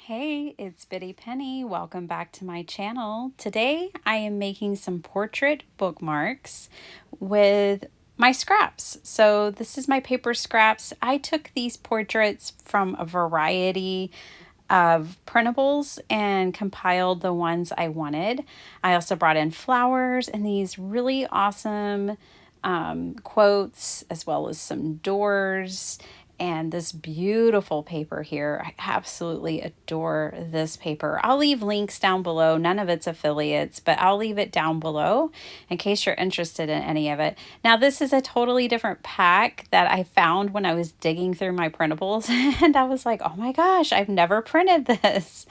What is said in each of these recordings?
Hey, it's Biddy Penny. Welcome back to my channel. Today I am making some portrait bookmarks with my scraps. So this is my paper scraps. I took these portraits from a variety of printables and compiled the ones I wanted. I also brought in flowers and these really awesome quotes, as well as some doors and this beautiful paper here. I absolutely adore this paper. I'll leave links down below. None of it's affiliates, but I'll leave it down below in case you're interested in any of it. Now, this is a totally different pack that I found when I was digging through my printables, and I was like, oh my gosh, I've never printed this.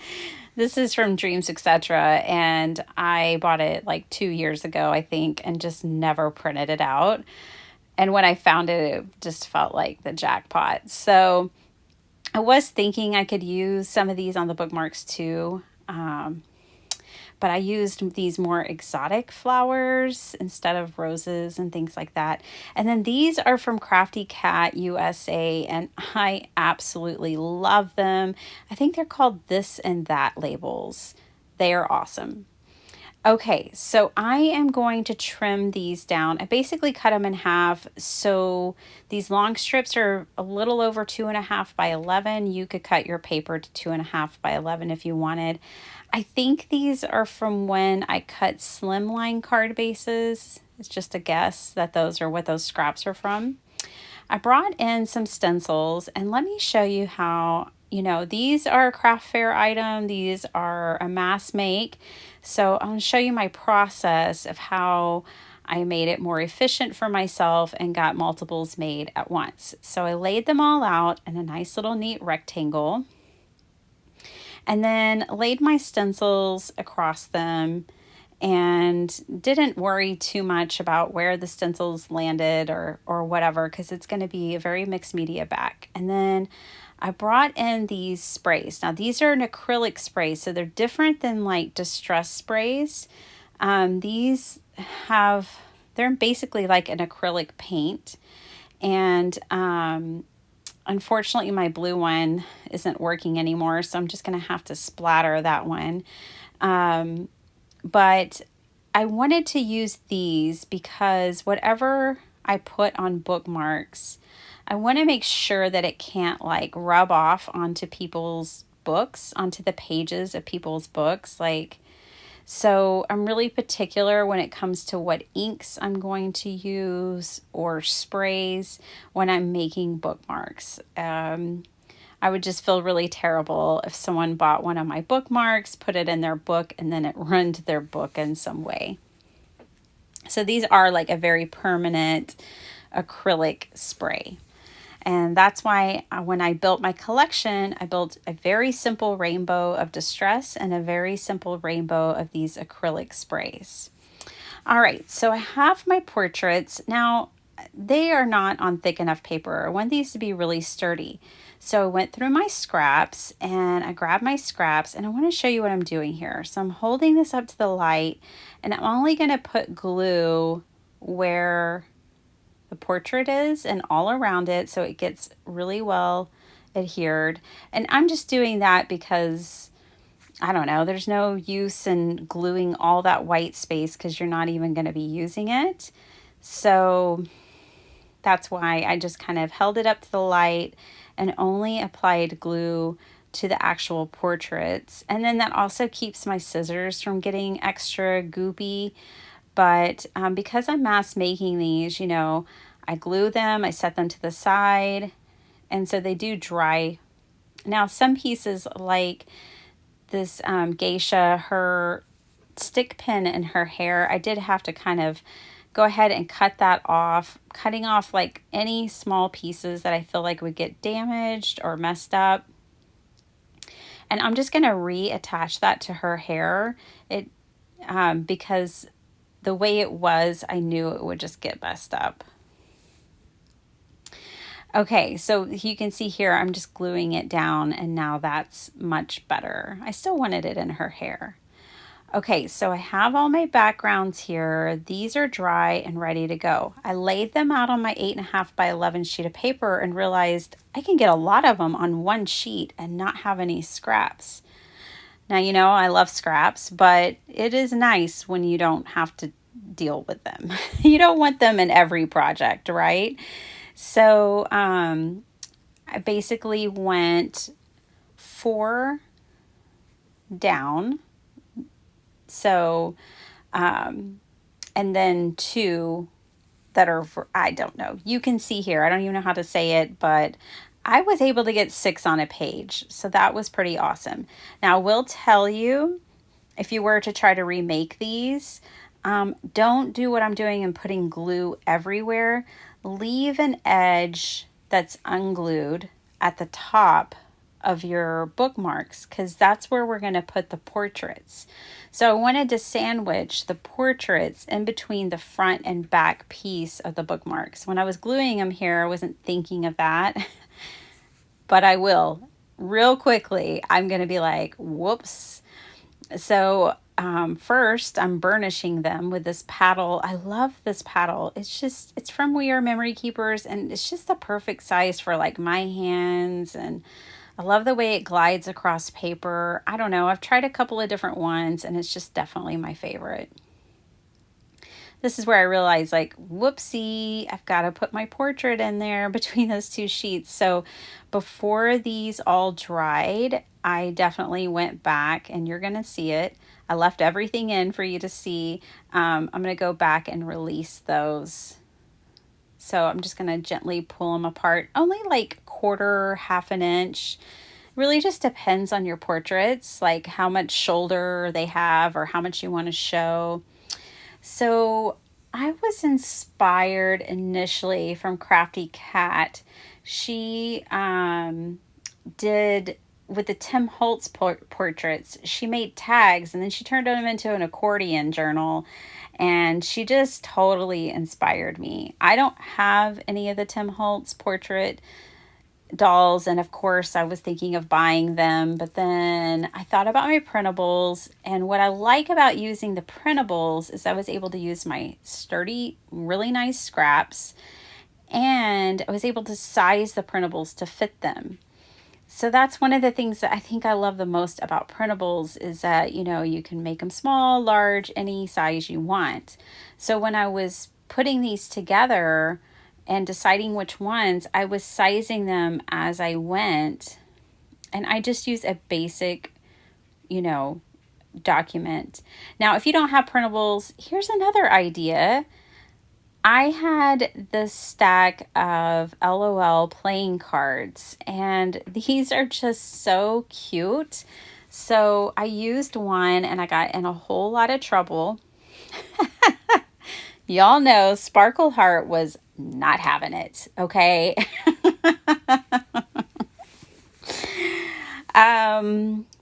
This is from Dreams, etc. And I bought it like 2 years ago, I think, and just never printed it out. And when I found it, it just felt like the jackpot. So I was thinking I could use some of these on the bookmarks too. But I used these more exotic flowers instead of roses and things like that. And then these are from Crafty Cat USA, and I absolutely love them. I think they're called This and That labels. They are awesome. Okay, so I am going to trim these down. I basically cut them in half. So these long strips are a little over 2.5 by 11. You could cut your paper to 2.5 by 11 if you wanted. I think these are from when I cut slimline card bases. It's just a guess that those are what those scraps are from. I brought in some stencils, and let me show you how, these are a craft fair item. These are a mass make. So I'm going to show you my process of how I made it more efficient for myself and got multiples made at once. So I laid them all out in a nice little neat rectangle and then laid my stencils across them and didn't worry too much about where the stencils landed or whatever, because it's going to be a very mixed media back. And then I brought in these sprays. Now these are an acrylic spray, so they're different than like distress sprays. They're basically like an acrylic paint. And unfortunately my blue one isn't working anymore, so I'm just going to have to splatter that one. But I wanted to use these because whatever I put on bookmarks, I want to make sure that it can't like rub off onto people's books, onto the pages of people's books. So I'm really particular when it comes to what inks I'm going to use or sprays when I'm making bookmarks. I would just feel really terrible if someone bought one of my bookmarks, put it in their book, and then it ruined their book in some way. So these are like a very permanent acrylic spray. And that's why when I built my collection, I built a very simple rainbow of distress and a very simple rainbow of these acrylic sprays. All right, so I have my portraits. Now, they are not on thick enough paper. I want these to be really sturdy. So I went through my scraps and I grabbed my scraps, and I want to show you what I'm doing here. So I'm holding this up to the light, and I'm only going to put glue where the portrait is and all around it so it gets really well adhered. And I'm just doing that because, I don't know, there's no use in gluing all that white space because you're not even going to be using it. So that's why I just kind of held it up to the light and only applied glue to the actual portraits. And then that also keeps my scissors from getting extra goopy. But because I'm mass making these, I glue them, I set them to the side, and so they do dry. Now, some pieces like this geisha, her stick pin in her hair, I did have to kind of go ahead and cut that off, cutting off like any small pieces that I feel like would get damaged or messed up. And I'm just going to reattach that to her hair. Because the way it was, I knew it would just get messed up. Okay, so you can see here, I'm just gluing it down, and now that's much better. I still wanted it in her hair. Okay, so I have all my backgrounds here. These are dry and ready to go. I laid them out on my 8.5 by 11 sheet of paper and realized I can get a lot of them on one sheet and not have any scraps. Now, I love scraps, but it is nice when you don't have to deal with them. You don't want them in every project, right? So I basically went 4 down. So, and then 2 that are for, I don't know. You can see here. I don't even know how to say it, but I was able to get 6 on a page. So that was pretty awesome. Now, I will tell you, if you were to try to remake these, don't do what I'm doing and putting glue everywhere. Leave an edge that's unglued at the top of your bookmarks, because that's where we're going to put the portraits. So I wanted to sandwich the portraits in between the front and back piece of the bookmarks. When I was gluing them here, I wasn't thinking of that, but I will. Real quickly, I'm going to be like, whoops. So first, I'm burnishing them with this paddle. I love this paddle. It's from We Are Memory Keepers, and it's just the perfect size for like my hands. And I love the way it glides across paper. I don't know. I've tried a couple of different ones, and it's just definitely my favorite. This is where I realized, like, whoopsie, I've got to put my portrait in there between those 2 sheets. So before these all dried, I definitely went back, and you're going to see it. I left everything in for you to see. I'm going to go back and release those. So I'm just going to gently pull them apart, only like quarter, half an inch. Really just depends on your portraits, like how much shoulder they have or how much you want to show. So I was inspired initially from Crafty Cat. She did, with the Tim Holtz portraits, she made tags and then she turned them into an accordion journal. And she just totally inspired me. I don't have any of the Tim Holtz portrait dolls, and of course I was thinking of buying them, but then I thought about my printables, and what I like about using the printables is I was able to use my sturdy, really nice scraps, and I was able to size the printables to fit them. So that's one of the things that I think I love the most about printables, is that, you can make them small, large, any size you want. So when I was putting these together and deciding which ones, I was sizing them as I went. And I just use a basic, document. Now, if you don't have printables, here's another idea. I had this stack of LOL playing cards, and these are just so cute. So I used one and I got in a whole lot of trouble. Y'all know Sparkle Heart was not having it, okay?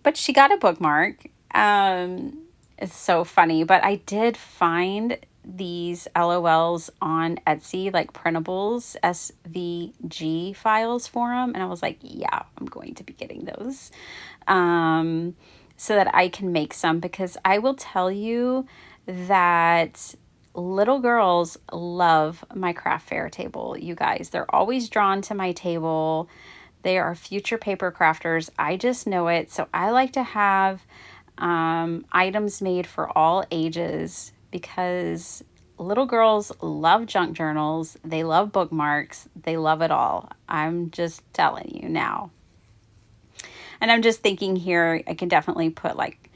But she got a bookmark. It's so funny, but I did find these LOLs on Etsy, like printables, SVG files for them. And I was like, yeah, I'm going to be getting those so that I can make some, because I will tell you that little girls love my craft fair table, you guys. They're always drawn to my table. They are future paper crafters. I just know it. So I like to have items made for all ages, because little girls love junk journals. They love bookmarks. They love it all. I'm just telling you now. And I'm just thinking here, I can definitely put like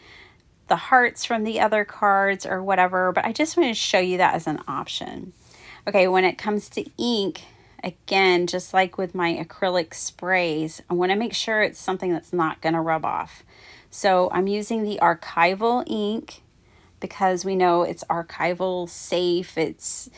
the hearts from the other cards or whatever, but I just want to show you that as an option. Okay, when it comes to ink, again, just like with my acrylic sprays, I want to make sure it's something that's not going to rub off. So I'm using the archival ink because we know it's archival safe. It's,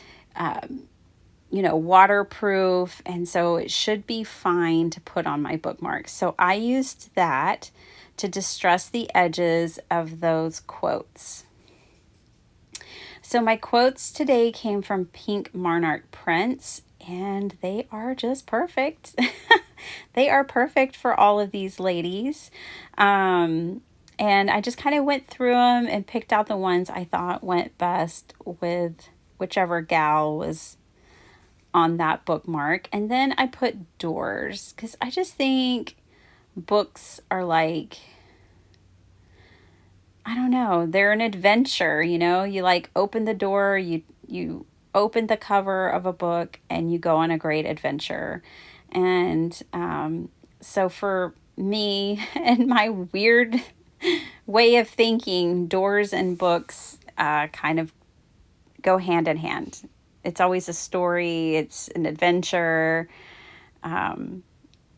waterproof. And so it should be fine to put on my bookmarks. So I used that to distress the edges of those quotes. So my quotes today came from Pink Monarch Prints, and they are just perfect. They are perfect for all of these ladies. And I just kind of went through them and picked out the ones I thought went best with whichever gal was on that bookmark. And then I put doors because I just think books are like, I don't know, they're an adventure, you know? You like open the door, you open the cover of a book and you go on a great adventure. And so for me and my weird way of thinking, doors and books kind of go hand in hand. It's always a story, it's an adventure.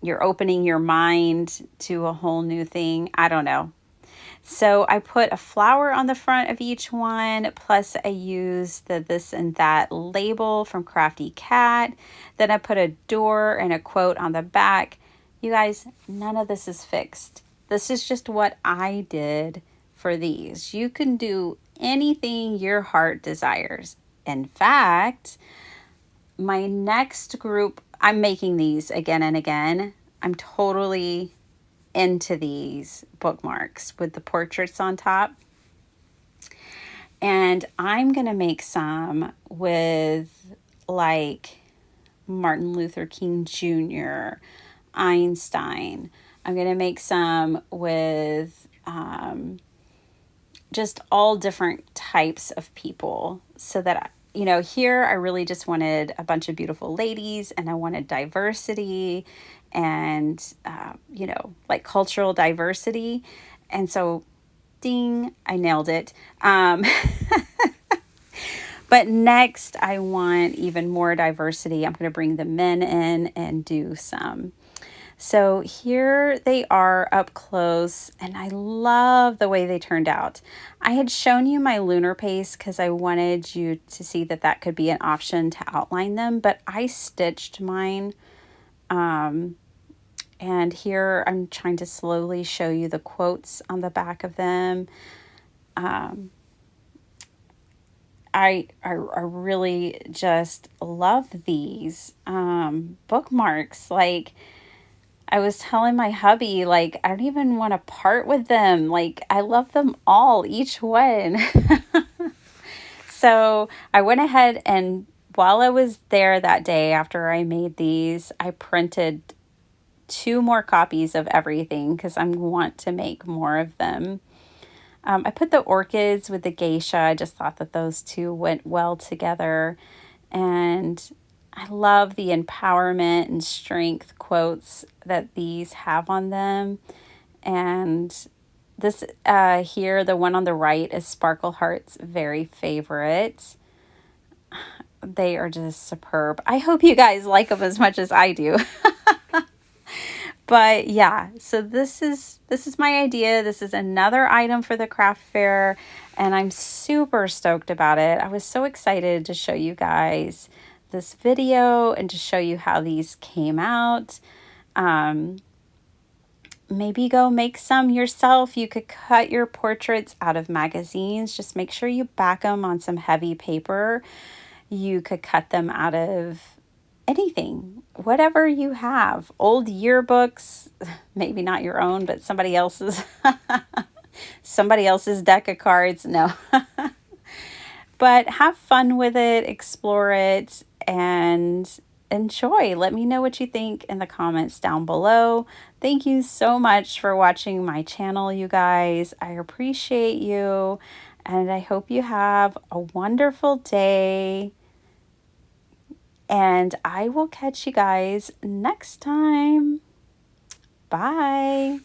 You're opening your mind to a whole new thing. I don't know. So I put a flower on the front of each one, plus I used the this and that label from Crafty Cat. Then I put a door and a quote on the back. You guys, none of this is fixed. This is just what I did for these. You can do anything your heart desires. In fact, my next group, I'm making these again and again. I'm totally into these bookmarks with the portraits on top. And I'm going to make some with like Martin Luther King Jr., Einstein. I'm going to make some with just all different types of people so that, you know, here I really just wanted a bunch of beautiful ladies and I wanted diversity and, you know, like cultural diversity. And so, ding, I nailed it. But next, I want even more diversity. I'm going to bring the men in and do some. So here they are up close, and I love the way they turned out. I had shown you my lunar paste because I wanted you to see that that could be an option to outline them, but I stitched mine. And here I'm trying to slowly show you the quotes on the back of them. I really just love these bookmarks. Like, I was telling my hubby, like, I don't even want to part with them. Like, I love them all, each one. So I went ahead and while I was there that day after I made these, I printed 2 more copies of everything because I want to make more of them. I put the orchids with the geisha. I just thought that those two went well together. And I love the empowerment and strength quotes that these have on them. And this here, the one on the right, is Sparkle Heart's very favorite. They are just superb. I hope you guys like them as much as I do. But yeah, so this is my idea. This is another item for the craft fair, and I'm super stoked about it. I was so excited to show you guys this video and to show you how these came out. Maybe go make some yourself. You could cut your portraits out of magazines. Just make sure you back them on some heavy paper. You could cut them out of anything, whatever you have. Old yearbooks, maybe not your own, but somebody else's somebody else's deck of cards. No. But have fun with it, explore it, and enjoy. Let me know what you think in the comments down below. Thank you so much for watching my channel, you guys. I appreciate you, and I hope you have a wonderful day. And I will catch you guys next time. Bye.